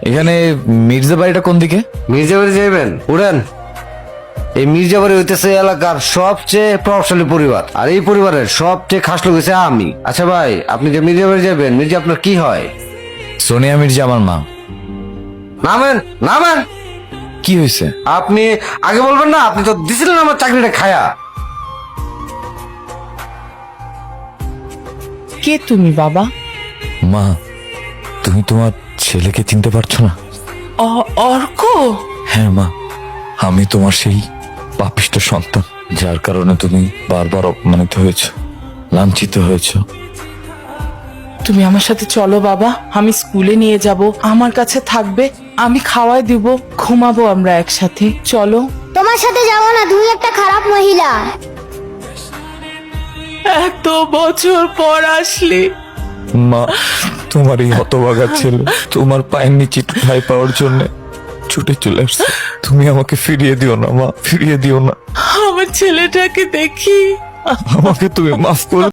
এখানে মির্জা বাড়িটা কোন দিকে? মির্জাবাড়ি যাইবেন, উড়েন। এই মির্জাবাড়ি হইতেছে এলাকার সবচেয়ে প্রভাবশালী পরিবার, আর এই পরিবারের সবচেয়ে খাস লোক হইছে আমি। আচ্ছা ভাই, আপনি যে মির্জাবাড়ি যাবেন, মির্জা আপনার কি হয়? সোনিয়া মির্জা আমার মা। নামেন, নামেন। কি হয়েছে? আপনি আগে বলবেন না? আপনি তো দিছিলেন আমার চাকরিটা খায়া। কে তুমি বাবা? মা, তুমি তোমার ছেলেকে চিনতে পারছো না? অর্ক? হ্যাঁ মা, আমি তোমার সেই পাপিষ্ঠ সন্তান, যার কারণে তুমি বারবার অপমানিত হয়েছ, লাঞ্ছিত হয়েছ। তুমি আমার সাথে চলো বাবা, আমি স্কুলে নিয়ে যাব, আমার কাছে থাকবে, আমি খাওয়াই দিব, ঘুমাবো আমরা একসাথে। চলো। তোমার সাথে যাবো না, তুমি একটা খারাপ মহিলা। এত বছর পর আসলে। মা, তোমার এই হতভাগা ছেলে তোমার পায়ের নিচে একটু ঠাঁই পাওয়ার জন্য ছুটে চলে আসছে। তুমি আমাকে ফিরিয়ে দিও না মা, ফিরিয়ে দিও না। আমার ছেলেটাকে দেখি। আমাকে তুমি মাফ করে